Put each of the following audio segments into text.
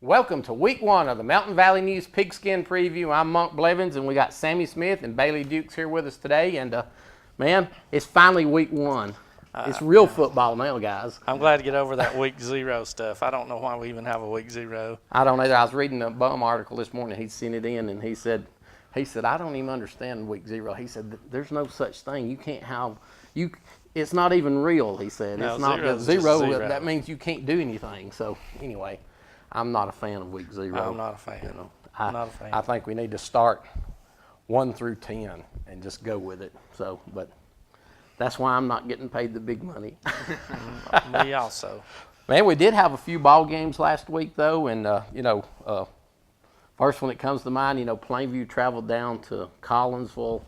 Welcome to week one of the Mountain Valley News Pigskin Preview. I'm Monk Blevins, and we got Sammy Smith and Bailey Dukes here with us today. And, man, it's finally week one. It's real football now, guys. I'm glad to get over that week zero stuff. I don't know why we even have a week zero. I don't either. I was reading a Bum article this morning. He sent it in, and he said, I don't even understand week zero. He said, there's no such thing. You can't have it's not even real, he said. No, it's not zero. That means you can't do anything. So, anyway. I'm not a fan of week zero. I'm not a fan. Not a fan. I think we need to start 1 through 10 and just go with it. So, but that's why I'm not getting paid the big money. Me also. Man, we did have a few ball games last week though, and first one that comes to mind, Plainview traveled down to Collinsville,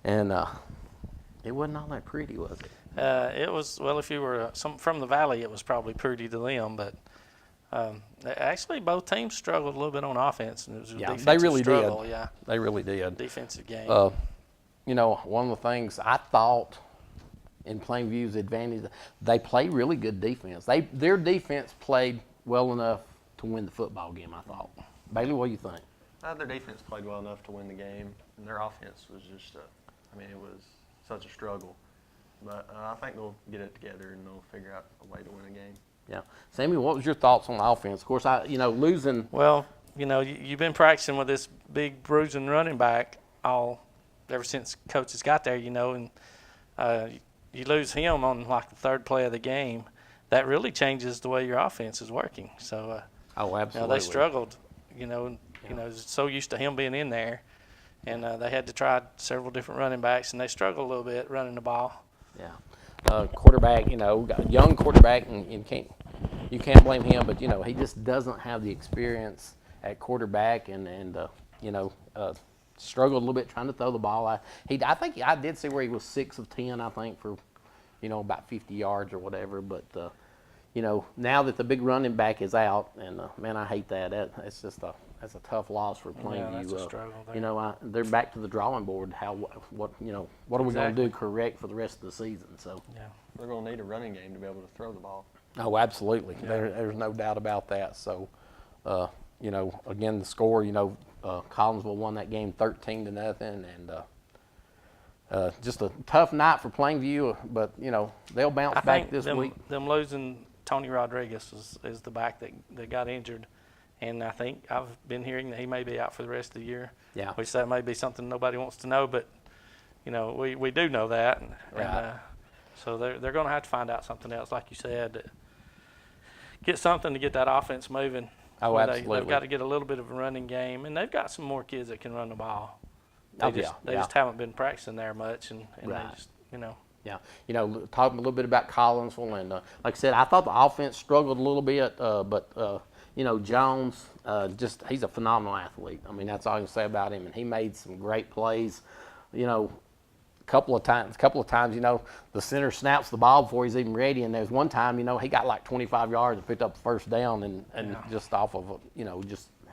and it wasn't all that pretty, was it? It was. Well, if you were from the valley, it was probably pretty to them, but. Actually, both teams struggled a little bit on offense. And it was a defensive they really struggle. did. Yeah, they really did. Defensive game. One of the things I thought in Plainview's advantage, they play really good defense. Their defense played well enough to win the football game, I thought. Bailey, what do you think? Their defense played well enough to win the game, and their offense was just, it was such a struggle. But I think they'll get it together and they'll figure out a way to win a game. Yeah. Sammy, what was your thoughts on offense? Of course, losing. Well, you've been practicing with this big bruising running back ever since coaches got there, and you lose him on like the third play of the game. That really changes the way your offense is working. So, absolutely. They struggled, so used to him being in there. And they had to try several different running backs, and they struggled a little bit running the ball. Yeah. Quarterback, got a young quarterback, and you can't blame him, but he just doesn't have the experience at quarterback, and struggled a little bit trying to throw the ball. I think I did see where he was 6 of 10, I think, for about 50 yards or whatever. But now that the big running back is out, and man, I hate that. That's a tough loss for Plainview. Yeah, that's a struggle there. They're back to the drawing board. What are we going to do correct for the rest of the season? So yeah, they're going to need a running game to be able to throw the ball. Oh, absolutely. Yeah. There's no doubt about that. So, again, the score, Collinsville won that game 13-0, and just a tough night for Plainview. But they'll bounce back this week. Them losing Tony Rodriguez is the back that got injured. And I think I've been hearing that he may be out for the rest of the year. Yeah. Which that may be something nobody wants to know, but we do know that. Right. And, so they're going to have to find out something else, like you said. Get something to get that offense moving. Oh, absolutely. They've got to get a little bit of a running game, and they've got some more kids that can run the ball. They just haven't been practicing there much, and right. They just Yeah, talking a little bit about Collinsville, and like I said, I thought the offense struggled a little bit, but Jones, he's a phenomenal athlete. I mean, that's all I can say about him, and he made some great plays. A couple of times, the center snaps the ball before he's even ready, and there's one time, he got like 25 yards and picked up the first down, and just off of,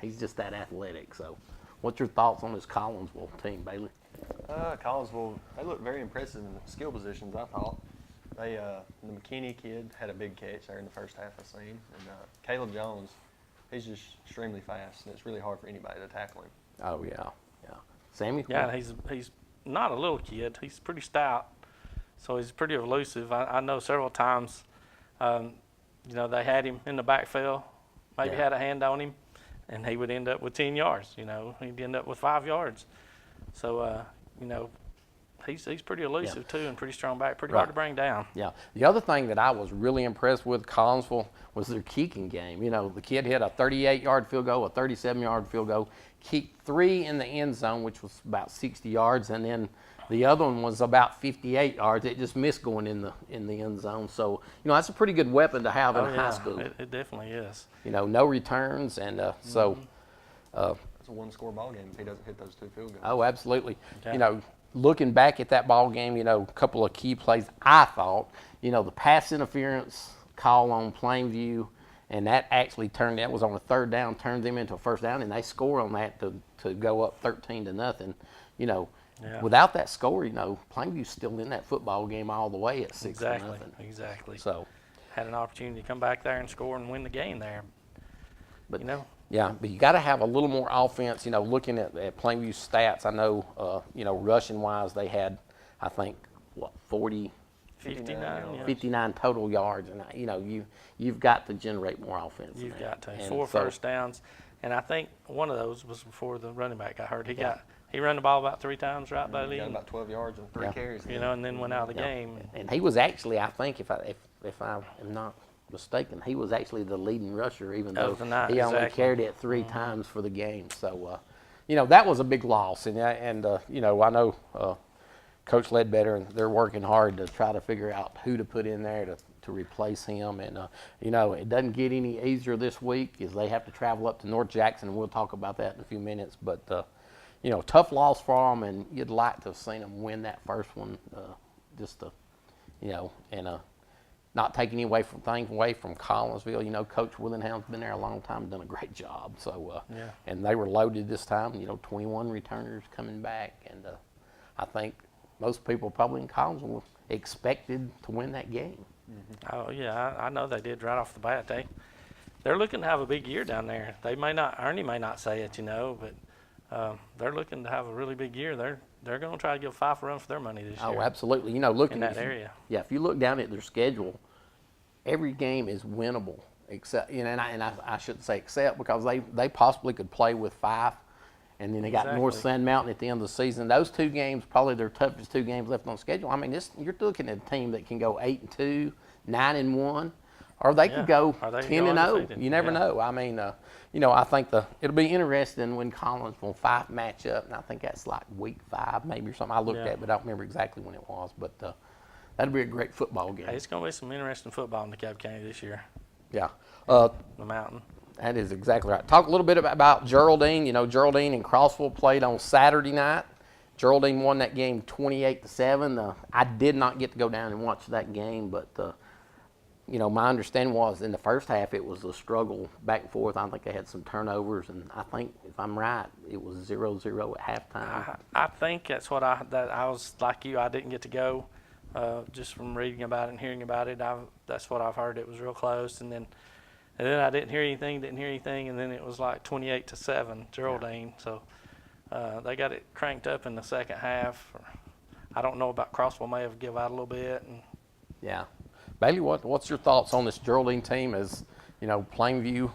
he's just that athletic. So, what's your thoughts on this Collinsville team, Bailey? Collinsville, they looked very impressive in the skill positions, I thought. The McKinney kid had a big catch there in the first half I've seen, and Caleb Jones, he's just extremely fast, and it's really hard for anybody to tackle him. Oh, yeah. Sammy? Yeah, he's not a little kid. He's pretty stout, so he's pretty elusive. I know several times, they had him in the backfield, maybe had a hand on him, and he would end up with 10 yards. He'd end up with 5 yards. So, he's pretty elusive too, and pretty strong back, pretty hard to bring down. Yeah. The other thing that I was really impressed with Collinsville was their kicking game. The kid hit a 38-yard field goal, a 37-yard field goal, kicked 3 in the end zone, which was about 60 yards, and then the other one was about 58 yards. It just missed going in the end zone. So, that's a pretty good weapon to have in high school. It definitely is. No returns, and so. It's a one-score ball game if he doesn't hit those 2 field goals. Oh, absolutely. Okay. Looking back at that ball game, a couple of key plays, I thought, the pass interference call on Plainview, and that actually that was on a third down, turned them into a first down, and they score on that to go up 13-0. Without that score, Plainview's still in that football game all the way at 6-0. Exactly. So had an opportunity to come back there and score and win the game there. But you know. yeah, but you got to have a little more offense. You know, looking at Plainview's stats, I know, you know, rushing wise, they had, I think, what 59, yeah. 59 total yards, and you know, you've got to generate more offense. You've than got to. that. And 4 so, first downs, and I think one of those was before the running back got hurt. He ran the ball about 3 times, right, Bailey? Got about 12 yards and 3 carries. You know, and then went out of the game. And he was actually, I think, if I am not mistaken, he was actually the leading rusher, even though Of the night, he only exactly. carried it 3 times for the game. So, you know, that was a big loss. And you know, I know Coach Ledbetter, and they're working hard to try to figure out who to put in there to replace him. And, you know, it doesn't get any easier this week as they have to travel up to North Jackson, and we'll talk about that in a few minutes. But, you know, tough loss for them, and you'd like to have seen them win that first one just to, you know, and not taking any away from Collinsville. You know, Coach Willingham's been there a long time, done a great job. So, and they were loaded this time. You know, 21 returners coming back, and I think most people probably in Collinsville expected to win that game. Mm-hmm. Oh yeah, I know they did right off the bat. They're looking to have a big year down there. They may not, Ernie may not say it, you know, but they're looking to have a really big year. They're going to try to give Fife a run for their money this year. Oh, absolutely. You know, looking in that area. Yeah, if you look down at their schedule, every game is winnable. Except, you know, and I shouldn't say except because they possibly could play with Fife, and then they got North Sand Mountain at the end of the season. Those 2 games, probably their toughest 2 games left on schedule. I mean, you're looking at a team that can go 8-2, 9-1, or they could go 10-0. You never know. I mean, you know, I think it'll be interesting when Collinsville Fife match up, and I think that's like week 5 maybe or something. I looked at it, but I don't remember exactly when it was. But that'll be a great football game. Hey, it's going to be some interesting football in DeKalb County this year. Yeah. The Mountain. That is exactly right. Talk a little bit about Geraldine. You know, Geraldine and Crossville played on Saturday night. Geraldine won that game 28-7. I did not get to go down and watch that game, but you know, my understanding was in the first half it was a struggle back and forth. I think they had some turnovers, and I think, if I'm right, it was 0-0 at halftime. I think that's what I was like you. I didn't get to go, just from reading about it and hearing about it. That's what I've heard. It was real close, and then I didn't hear anything, and then it was like 28-7 Geraldine. So they got it cranked up in the second half. I don't know about Crossville, may have give out a little bit. Yeah. Bailey, what's your thoughts on this Geraldine team? As you know, Plainview,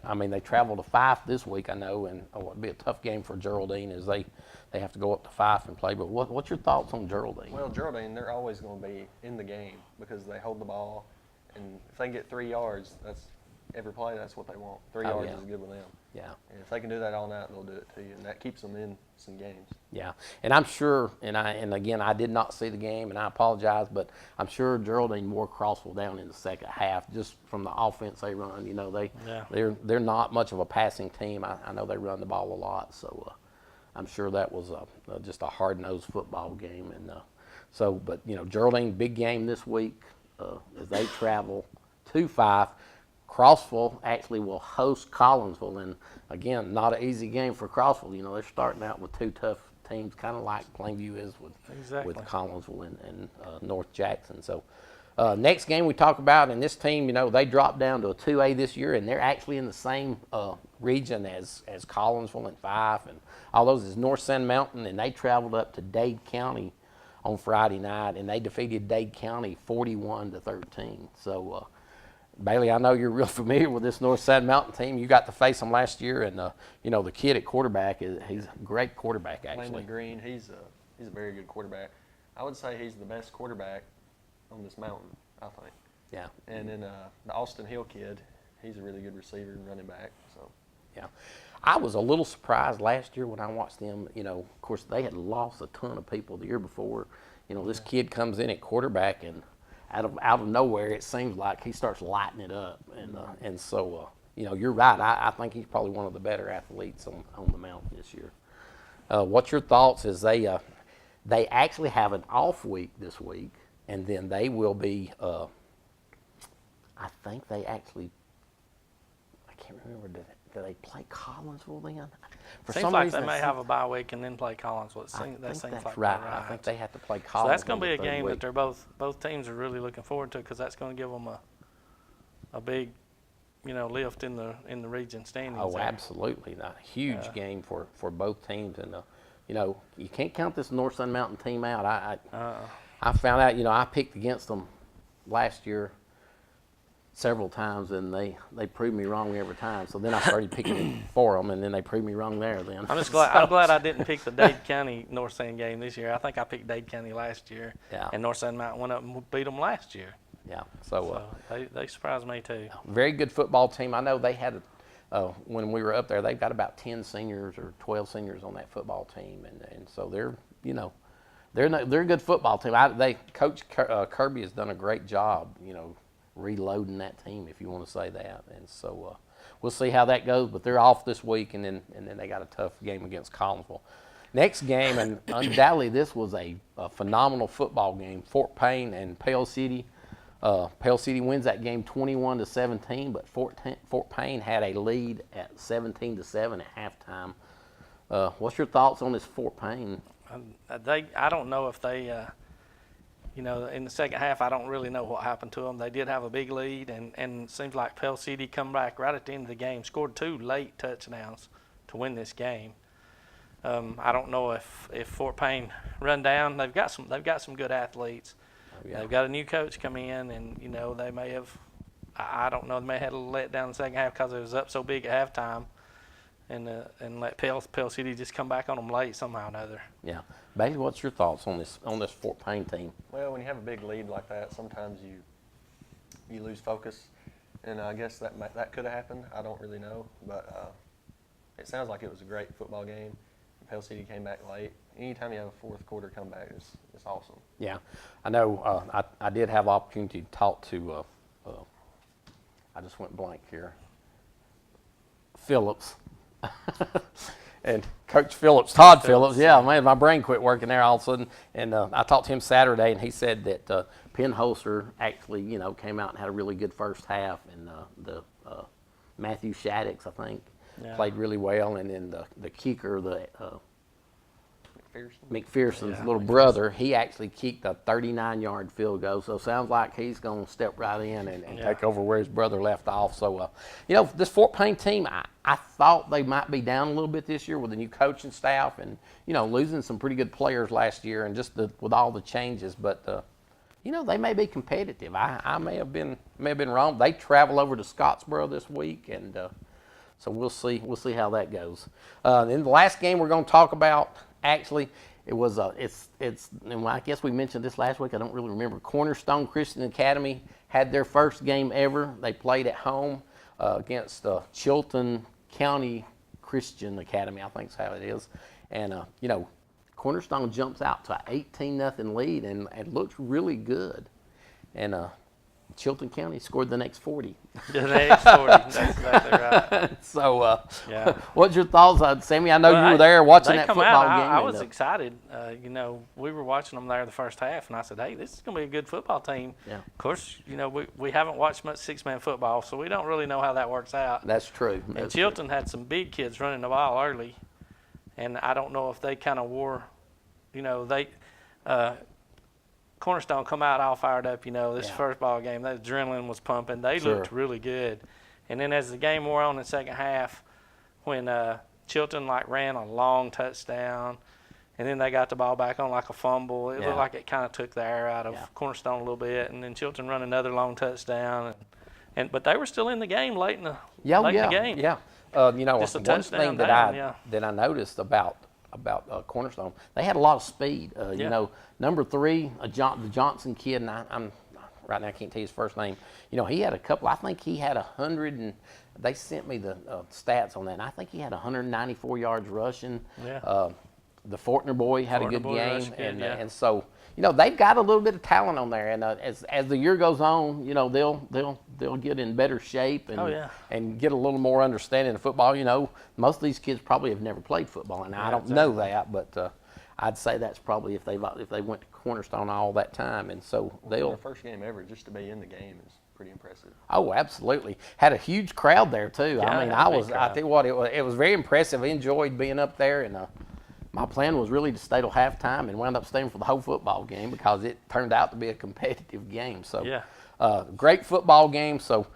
I mean, they travel to Fife this week, I know, and it'll be a tough game for Geraldine as they have to go up to Fife and play. But what's your thoughts on Geraldine? Well, Geraldine, they're always going to be in the game because they hold the ball, and if they can get 3 yards, that's every play. That's what they want. 3 yards is good with them. Yeah. And if they can do that all night, they'll do it to you, and that keeps them in some games. Yeah, and I'm sure, and again, I did not see the game, and I apologize, but I'm sure Geraldine wore Crossville down in the second half just from the offense they run. You know, they're not much of a passing team. I know they run the ball a lot, so I'm sure that was just a hard-nosed football game. And but you know, Geraldine, big game this week as they travel to Fife. Crossville actually will host Collinsville, and again, not an easy game for Crossville. You know, they're starting out with 2 tough teams, kind of like Plainview is with Collinsville and North Jackson. So next game we talk about, and this team, you know, they dropped down to a 2A this year, and they're actually in the same region as Collinsville and Fife, and all those is North Sand Mountain, and they traveled up to Dade County on Friday night, and they defeated Dade County 41-13. So Bailey, I know you're real familiar with this North Sand Mountain team. You got to face them last year, and you know, the kid at quarterback he's a great quarterback actually. Landon Green, he's a very good quarterback. I would say he's the best quarterback on this mountain, I think. Yeah. And then the Austin Hill kid, he's a really good receiver and running back. So. Yeah. I was a little surprised last year when I watched them. You know, of course, they had lost a ton of people the year before. You know, this kid comes in at quarterback, and out of nowhere, it seems like he starts lighting it up. And so, you know, you're right. I think he's probably one of the better athletes on the mountain this year. What's your thoughts as they actually have an off week this week, and then they will be, I think they actually, I can't remember, do they play Collinsville then? For seems some like reason, they may have a bye week and then play Collinsville. I think that seems that's like right. right. I think they have to play Collinsville. So that's going to be a the game third that they're both teams are really looking forward to, because that's going to give them a big lift in the region standings. Oh, there. absolutely. A huge game for both teams. And, you can't count this North Sun Mountain team out. I found out, I picked against them last year several times, and they proved me wrong every time. So then I started picking for them, and then they proved me wrong there then. I'm just glad. I'm glad I didn't pick the Dade County North Sun game this year. I think I picked Dade County last year, and North Sun Mountain went up and beat them last year. Yeah. So they surprised me too. Very good football team. I know they had, when we were up there, they've got about 10 seniors or 12 seniors on that football team, and so they're they're a good football team. Coach Kirby has done a great job, reloading that team, if you want to say that. And so we'll see how that goes. But they're off this week, and then they got a tough game against Collinsville. Next game, and undoubtedly this was a phenomenal football game. Fort Payne and Pale City. Pale City wins that game 21-17, but Fort Payne had a lead at 17-7 at halftime. What's your thoughts on this Fort Payne? I don't know if they, in the second half, I don't really know what happened to them. They did have a big lead, and it seems like Pale City come back right at the end of the game, scored 2 late touchdowns to win this game. I don't know if Fort Payne run down. They've got some good athletes. Yeah. They've got a new coach come in, and they may have, I don't know, they may have had a let down in the second half because it was up so big at halftime, and let Pale City just come back on them late somehow or another. Yeah, Bailey, what's your thoughts on this Fort Payne team? Well, when you have a big lead like that, sometimes you lose focus, and I guess that could have happened. I don't really know, but it sounds like it was a great football game. Pale City came back late. Anytime you have a fourth quarter comeback, it's awesome. Yeah, I know. I did have opportunity to talk to. I just went blank here. Phillips, and Coach Phillips, Todd Phillips. Yeah, man, my brain quit working there all of a sudden. And I talked to him Saturday, and he said that Penholster actually, came out and had a really good first half, and the Matthew Shaddix, I think. Yeah. Played really well, and then the kicker, McPherson's little brother, he actually kicked a 39-yard field goal. So it sounds like he's going to step right in and take over where his brother left off. So, this Fort Payne team, I thought they might be down a little bit this year with the new coaching staff and, losing some pretty good players last year and just with all the changes. But, they may be competitive. I may have been wrong. They travel over to Scottsboro this week, and so we'll see how that goes. In the last game we're going to talk about, actually, it was and I guess we mentioned this last week. I don't really remember. Cornerstone Christian Academy had their first game ever. They played at home against Chilton County Christian Academy, I think is how it is. And Cornerstone jumps out to an 18-0 lead and looks really good. And Chilton County scored the next 40. The next 40, that's exactly right. So, what's your thoughts, Sammy? I know you were there watching that football game. I was excited. We were watching them there the first half, and I said, hey, this is going to be a good football team. Yeah. Of course, we haven't watched much six-man football, so we don't really know how that works out. That's true. And Chilton had some big kids running the ball early, and I don't know if they kind of wore, Cornerstone come out all fired up, this first ball game. That adrenaline was pumping. They looked really good. And then as the game wore on in the second half, when Chilton ran a long touchdown, and then they got the ball back on like a fumble, it looked like it kind of took the air out of Cornerstone a little bit. And then Chilton run another long touchdown, but they were still in the game late in the game. Yeah. Just one thing that I noticed about Cornerstone, they had a lot of speed. Number 3, the Johnson kid, and I'm right now I can't tell you his first name. He had a couple. I think he had 100, and they sent me the stats on that. And I think he had 194 yards rushing. Yeah. The Fortner boy had a good game, and so they've got a little bit of talent on there. And as the year goes on, they'll get in better shape and get a little more understanding of football. Most of these kids probably have never played football, and I don't know that, but I'd say that's probably if they went to Cornerstone all that time, and so their first game ever just to be in the game is pretty impressive. Oh, absolutely! Had a huge crowd there too. Yeah, I tell you what, it was very impressive. I enjoyed being up there, and my plan was really to stay till halftime and wound up staying for the whole football game because it turned out to be a competitive game. So, great football game. So,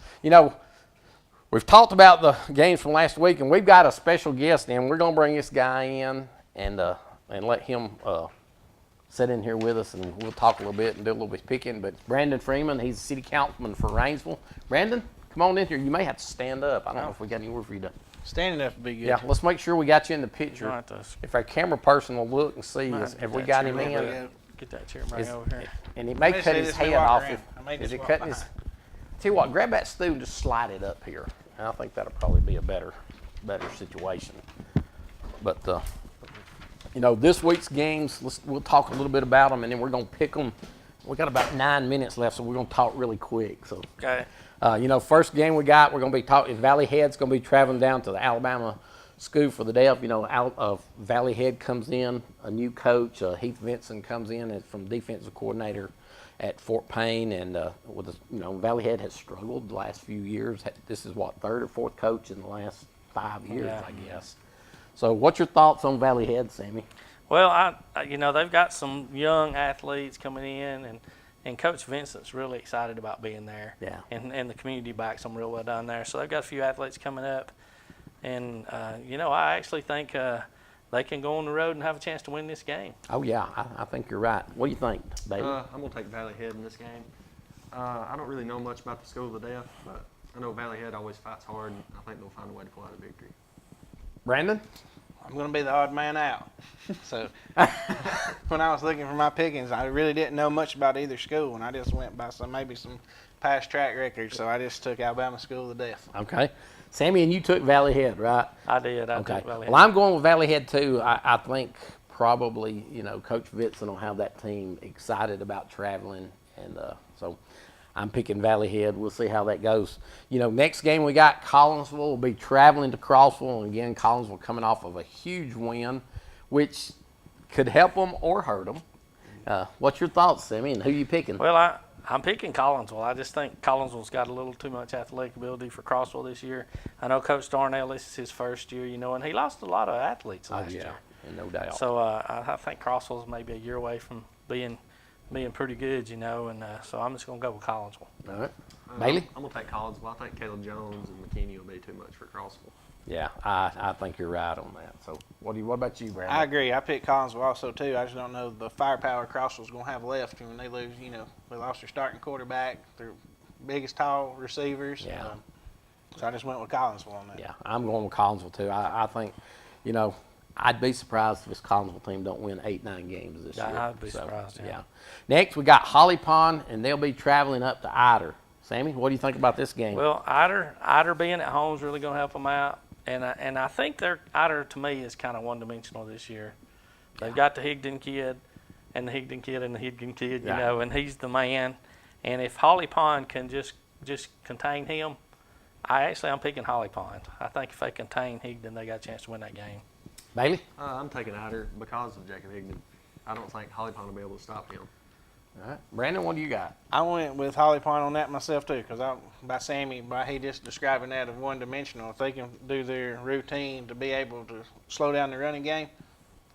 We've talked about the games from last week, and we've got a special guest in. We're going to bring this guy in and let him sit in here with us, and we'll talk a little bit and do a little bit picking. But Brandon Freeman, he's city councilman for Rainsville. Brandon, come on in here. You may have to stand up. I don't know if we got anywhere for you to. Standing up would be good. Yeah, let's make sure we got you in the picture. Right, If our camera person will look and see, have we got him in? Get that chair right over here. And he may Let me cut see his this head walk off. around. I may Is just it walk cutting his? behind. Tell you what, grab that stool and just slide it up here. And I think that'll probably be a better situation. But this week's games, we'll talk a little bit about them, and then we're gonna pick them. We got about 9 minutes left, so we're gonna talk really quick. So, Okay. First game we got, we're gonna be talking. Valley Head's gonna be traveling down to the Alabama School for the Deaf. Out of Valley Head comes in a new coach. Heath Vinson comes in as from defensive coordinator at Fort Payne, and Valley Head has struggled the last few years. This is what, third or fourth coach in the last 5 years, Yeah. I guess. So, what's your thoughts on Valley Head, Sammy? Well, they've got some young athletes coming in, and Coach Vincent's really excited about being there. Yeah. And the community backs them real well down there. So they've got a few athletes coming up, and I actually think they can go on the road and have a chance to win this game. Oh yeah, I think you're right. What do you think, Bailey? I'm going to take Valley Head in this game. I don't really know much about the School of the Deaf, but I know Valley Head always fights hard, and I think they'll find a way to pull out a victory. Brandon? I'm going to be the odd man out. So when I was looking for my pickings, I really didn't know much about either school, and I just went by some past track records. So I just took Alabama School of the Deaf. Okay. Sammy, and you took Valley Head, right? I did. I Okay. took Valley Well, I'm going with Valley Head too. I think probably, Coach Vinson will have that team excited about traveling, and so I'm picking Valley Head. We'll see how that goes. Next game we got Collinsville will be traveling to Crossville, and again, Collinsville coming off of a huge win, which could help them or hurt them. What's your thoughts, Sammy, and who you picking? Well, I'm picking Collinsville. I just think Collinsville's got a little too much athletic ability for Crossville this year. I know Coach Darnell, this is his first year, and he lost a lot of athletes last year. No doubt. So I think Crossville's maybe a year away from being pretty good, and so I'm just going to go with Collinsville. All right. Bailey? I'm going to take Collinsville. I think Caleb Jones and McKinney will be too much for Crossville. Yeah, I think you're right on that. So what about you, Brandon? I agree. I picked Collinsville also too. I just don't know the firepower Crossville's going to have left when they lose. They lost their starting quarterback, their biggest tall receivers. Yeah. So I just went with Collinsville on that. Yeah, I'm going with Collinsville too. I think, I'd be surprised if this Collinsville team don't win 8-9 games this year. I'd be surprised, yeah. Next, we got Holly Pond, and they'll be traveling up to Ider. Sammy, what do you think about this game? Well, Ider being at home is really going to help them out, and I think Ider to me is kind of one-dimensional this year. They've got the Higdon kid, and the Higdon kid, and the Higdon kid, and he's the man. And if Holly Pond can just contain him, I'm picking Holly Pond. I think if they contain Higdon, they got a chance to win that game. Bailey? I'm taking Ider because of Jacob Higdon. I don't think Holly Pond will be able to stop him. All right. Brandon, what do you got? I went with Holly Pond on that myself too, because by he just describing that of one-dimensional. If they can do their routine to be able to slow down the running game,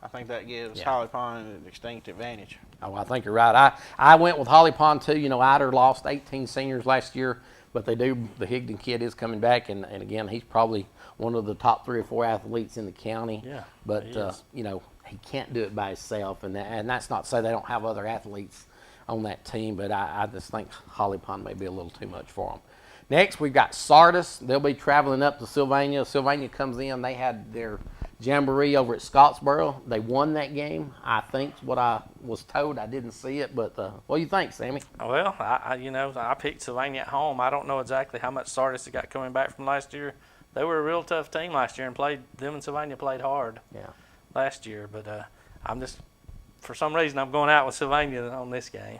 I think that gives Holly Pond a distinct advantage. Oh, I think you're right. I went with Holly Pond too. Ider lost 18 seniors last year, but the Higdon kid is coming back, and again, he's probably one of the top 3 or 4 athletes in the county. Yeah, But he is. he can't do it by himself, and that's not to say they don't have other athletes on that team, but I just think Holly Pond may be a little too much for them. Next, we've got Sardis. They'll be traveling up to Sylvania. Sylvania comes in. They had their jamboree over at Scottsboro. They won that game, I think, is what I was told. I didn't see it, but what do you think, Sammy? Well, I picked Sylvania at home. I don't know exactly how much Sardis they got coming back from last year. They were a real tough team last year, and Sylvania played hard last year. But for some reason, I'm going out with Sylvania on this game.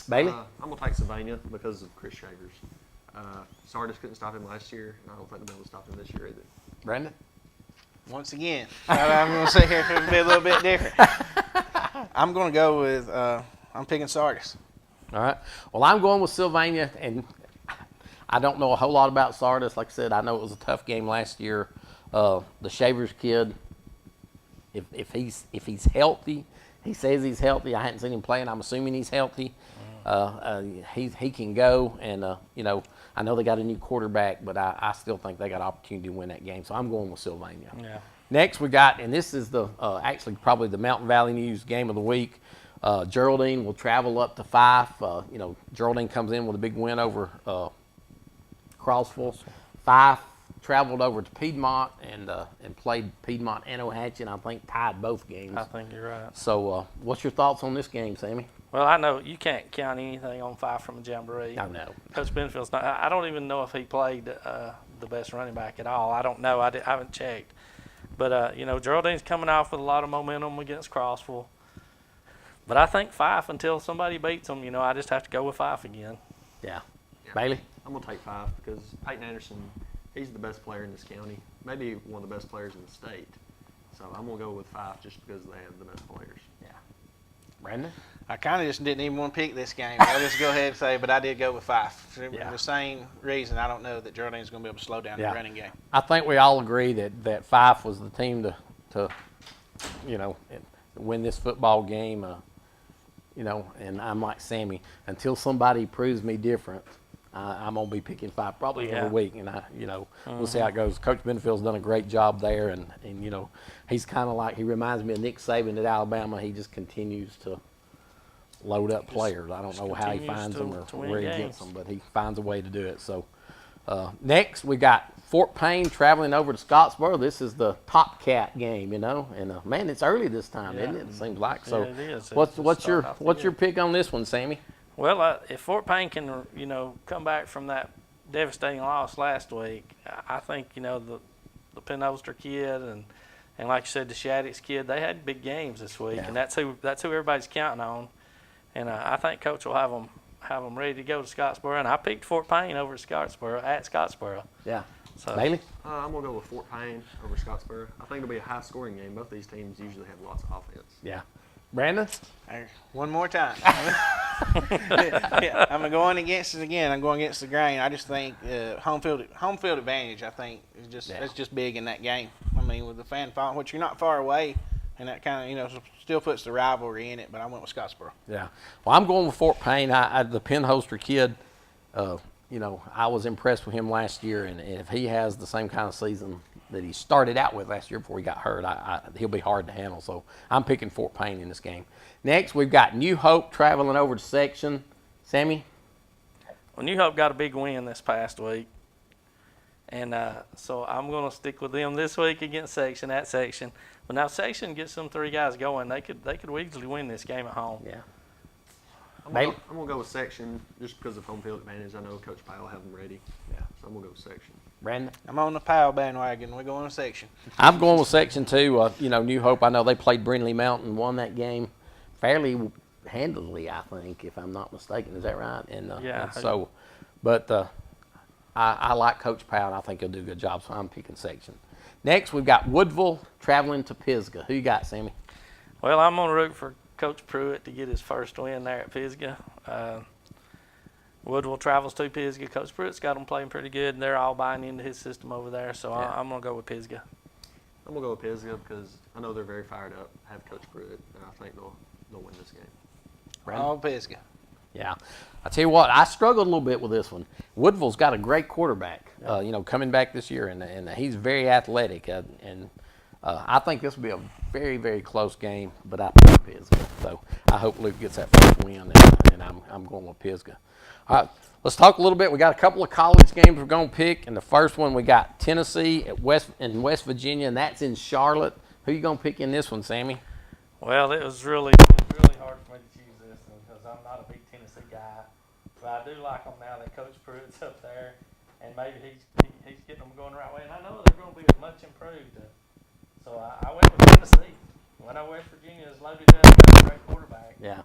Bailey? I'm going to take Sylvania because of Chris Shavers. Sardis couldn't stop him last year, and I don't think they'll be able to stop him this year either. Brandon? Once again, I'm going to sit here and be a little bit different. I'm going to go with I'm picking Sardis. All right. Well, I'm going with Sylvania, and I don't know a whole lot about Sardis. Like I said, I know it was a tough game last year. The Shavers kid, if he's healthy, he says he's healthy. I hadn't seen him play, and I'm assuming he's healthy. He can go, and I know they got a new quarterback, but I still think they got opportunity to win that game. So I'm going with Sylvania. Yeah. Next we got, and this is the actually probably the Mountain Valley News game of the week. Geraldine will travel up to Fife. Geraldine comes in with a big win over Crossville. Fife traveled over to Piedmont and played Piedmont and Ohatchee, and I think tied both games. I think you're right. So, what's your thoughts on this game, Sammy? Well, I know you can't count anything on Fife from a jamboree. I know. Coach Benfield's not. I don't even know if he played the best running back at all. I don't know. I haven't checked. But Geraldine's coming off with a lot of momentum against Crossville. But I think Fife, until somebody beats them, I just have to go with Fife again. Yeah. Bailey? I'm going to take Fife because Peyton Anderson, he's the best player in this county, maybe one of the best players in the state. So I'm going to go with Fife just because they have the best players. Yeah. Brandon? I kind of just didn't even want to pick this game. I'll just go ahead and say, but I did go with Fife. For the same reason, I don't know that Geraldine's going to be able to slow down the running game. I think we all agree that Fife was the team to win this football game. And I'm like Sammy. Until somebody proves me different, I'm gonna be picking Fife probably every week, and we'll see how it goes. Coach Benfield's done a great job there, and he's kind of like, he reminds me of Nick Saban at Alabama. He just continues to load up players. I don't know how he finds them or where he gets them, but he finds a way to do it. So next we got Fort Payne traveling over to Scottsboro. This is the Top Cat game, and man, it's early this time, isn't it? It seems like. So it is. what's your pick on this one, Sammy? Well, if Fort Payne can, come back from that devastating loss last week, I think, the Penholster kid and like you said, the Shaddix kid, they had big games this week, and that's who everybody's counting on. And I think Coach will have them ready to go to Scottsboro. And I picked Fort Payne over at Scottsboro. Yeah. So Bailey? I'm going to go with Fort Payne over Scottsboro. I think it'll be a high-scoring game. Both these teams usually have lots of offense. Yeah. Brandon? One more time. I'm going against it again. I'm going against the grain. I just think home field advantage, I think, that's just big in that game. I mean, with the fan following, which you're not far away, and that kind of, still puts the rivalry in it, but I went with Scottsboro. Yeah. Well, I'm going with Fort Payne. The Penholster kid, I was impressed with him last year, and if he has the same kind of season that he started out with last year before he got hurt, he'll be hard to handle. So I'm picking Fort Payne in this game. Next, we've got New Hope traveling over to Section. Sammy? Well, New Hope got a big win this past week, and so I'm going to stick with them this week against Section at Section. But now Section gets them three guys going. They could easily win this game at home. Yeah. I'm going to go with Section just because of home field advantage. I know Coach Powell will have them ready. Yeah. So I'm going to go with Section. Brandon? I'm on the Powell bandwagon. We're going to Section. I'm going with Section 2. New Hope, I know they played Brindley Mountain, won that game fairly handily, I think, if I'm not mistaken. Is that right? I like Coach Powell, and I think he'll do a good job, so I'm picking Section. Next, we've got Woodville traveling to Pisgah. Who you got, Sammy? Well, I'm going to root for Coach Pruitt to get his first win there at Pisgah. Woodville travels to Pisgah. Coach Pruitt's got them playing pretty good, and they're all buying into his system over there, so I'm going to go with Pisgah. I'm going to go with Pisgah because I know they're very fired up, have Coach Pruitt, and I think they'll win this game. Brandon? All Pisgah. Yeah. I tell you what, I struggled a little bit with this one. Woodville's got a great quarterback, coming back this year, and he's very athletic. I think this will be a very, very close game, but I pick Pisgah. So I hope Luke gets that first win, and I'm going with Pisgah. All right, let's talk a little bit. We got a couple of college games we're going to pick. And the first one, we got Tennessee in West Virginia, and that's in Charlotte. Who you going to pick in this one, Sammy? Well, it was really hard for me to choose this one because I'm not a big Tennessee guy. But I do like them now that Coach Pruitt's up there, and maybe he's getting them going the right way. And I know they're going to be much improved. So I went with Tennessee. I know West Virginia is loaded up, got a great quarterback. Yeah.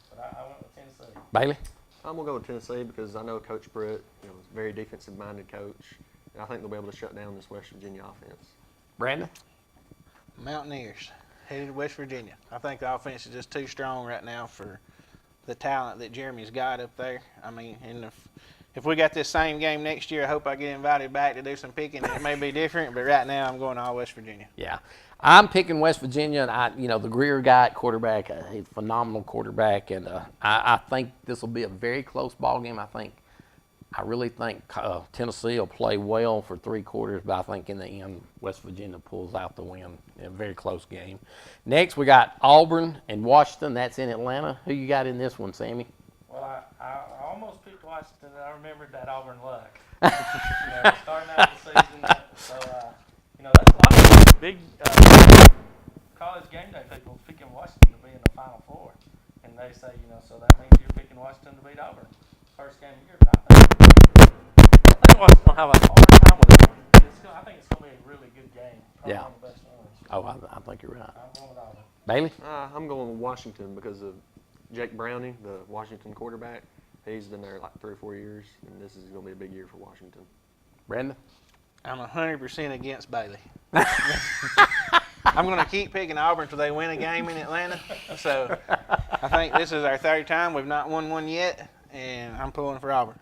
But I went with Tennessee. Bailey? I'm going to go with Tennessee because I know Coach Pruitt, is a very defensive-minded coach, and I think they'll be able to shut down this West Virginia offense. Brandon? Mountaineers headed to West Virginia. I think the offense is just too strong right now for the talent that Jeremy's got up there. I mean, and if we got this same game next year, I hope I get invited back to do some picking. It may be different, but right now I'm going all West Virginia. Yeah. I'm picking West Virginia, and the Greer guy at quarterback, he's a phenomenal quarterback, and I think this will be a very close ball game. I really think Tennessee will play well for 3 quarters, but I think in the end, West Virginia pulls out the win in a very close game. Next, we got Auburn and Washington. That's in Atlanta. Who you got in this one, Sammy? Well, I almost picked Washington, and I remembered that Auburn luck. Starting out the season, so that's a lot of big college game day people picking Washington to be in the Final Four, and they say, so that means you're picking Washington to beat Auburn first game of the year. But I think Washington will have a hard time with Auburn. I think it's going to be a really good game. Probably Yeah. one of the best ones. Oh, I think you're right. I'm going with Auburn. Bailey? I'm going with Washington because of Jake Browning, the Washington quarterback. He's been there like 3 or 4 years, and this is going to be a big year for Washington. Brandon? I'm 100% against Bailey. I'm going to keep picking Auburn until they win a game in Atlanta. So I think this is our 3rd time. We've not won one yet, and I'm pulling for Auburn.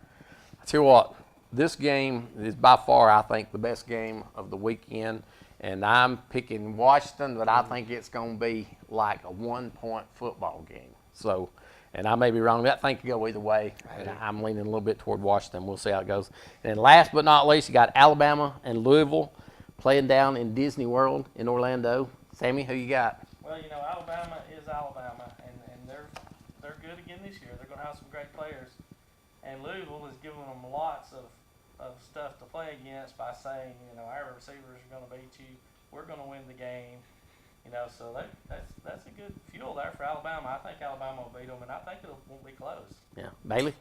I tell you what, this game is by far, I think, the best game of the weekend, and I'm picking Washington, but I think it's going to be like a 1-point football game. So, and I may be wrong. That thing could go either way. And I'm leaning a little bit toward Washington. We'll see how it goes. And then last but not least, you got Alabama and Louisville playing down in Disney World in Orlando. Sammy, who you got? Well, Alabama is Alabama, and they're good again this year. They're going to have some great players. And Louisville is giving them lots of stuff to play against by saying, our receivers are going to beat you. We're going to win the game. So that's a good fuel there for Alabama. I think Alabama will beat them, and I think it won't be close. Yeah. Bailey?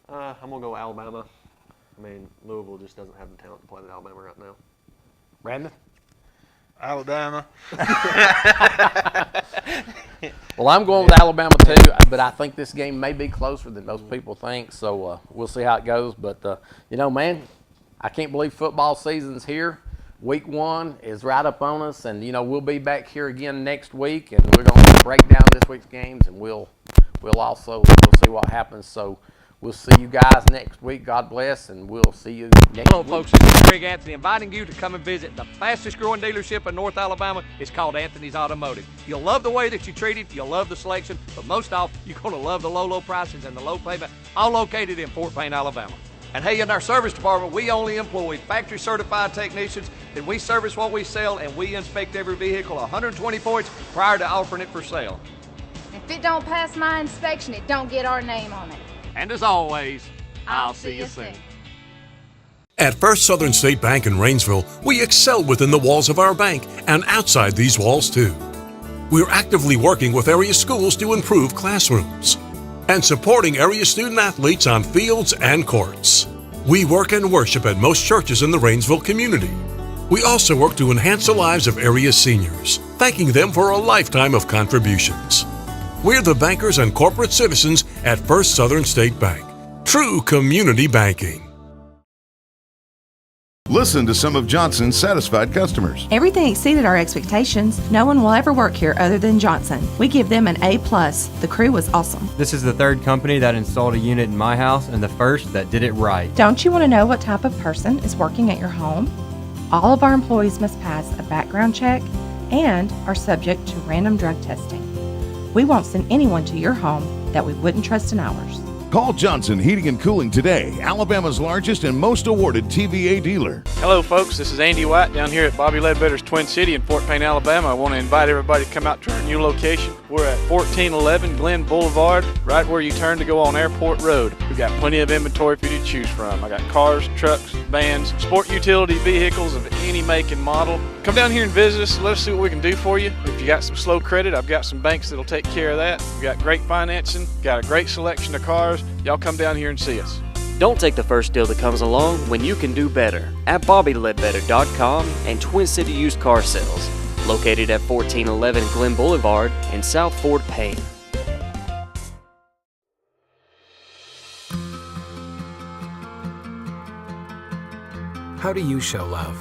I'm going to go Alabama. I mean, Louisville just doesn't have the talent to play with Alabama right now. Brandon? Alabama. Well, I'm going with Alabama too, but I think this game may be closer than most people think, so we'll see how it goes. But, man, I can't believe football season's here. Week 1 is right up on us, and, we'll be back here again next week, and we're going to break down this week's games, and we'll see what happens. So we'll see you guys next week. God bless, and we'll see you next week. Hello, folks. This is Greg Anthony inviting you to come and visit the fastest growing dealership in North Alabama. It's called Anthony's Automotive. You'll love the way that you're treated. You'll love the selection. But most off, you're going to love the low prices and the low payment, all located in Fort Payne, Alabama. And hey, in our service department, we only employ factory certified technicians, and we service what we sell, and we inspect every vehicle 120 points prior to offering it for sale. If it don't pass my inspection, it don't get our name on it. And as always, I'll see you soon. At First Southern State Bank in Rainsville, we excel within the walls of our bank and outside these walls too. We're actively working with area schools to improve classrooms and supporting area student athletes on fields and courts. We work and worship at most churches in the Rainsville community. We also work to enhance the lives of area seniors, thanking them for a lifetime of contributions. We're the bankers and corporate citizens at First Southern State Bank. True community banking. Listen to some of Johnson's satisfied customers. Everything exceeded our expectations. No one will ever work here other than Johnson. We give them an A+. The crew was awesome. This is the 3rd company that installed a unit in my house and the 1st that did it right. Don't you want to know what type of person is working at your home? All of our employees must pass a background check and are subject to random drug testing. We won't send anyone to your home that we wouldn't trust in ours. Call Johnson Heating and Cooling today, Alabama's largest and most awarded TVA dealer. Hello, folks. This is Andy White down here at Bobby Ledbetter's Twin City in Fort Payne, Alabama. I want to invite everybody to come out to our new location. We're at 1411 Glen Boulevard, right where you turn to go on Airport Road. We've got plenty of inventory for you to choose from. I got cars, trucks, vans, sport utility vehicles of any make and model. Come down here and visit us. Let us see what we can do for you. If you got some slow credit, I've got some banks that'll take care of that. We've got great financing, got a great selection of cars. Y'all come down here and see us. Don't take the first deal that comes along when you can do better at BobbyLedbetter.com and Twin City Used Car Sales, located at 1411 Glen Boulevard in South Fort Payne. How do you show love?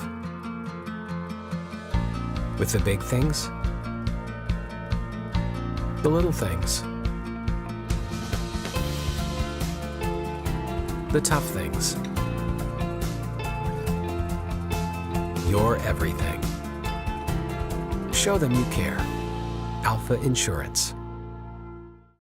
With the big things? The little things? the tough things. Your everything. Show them you care. Alpha Insurance.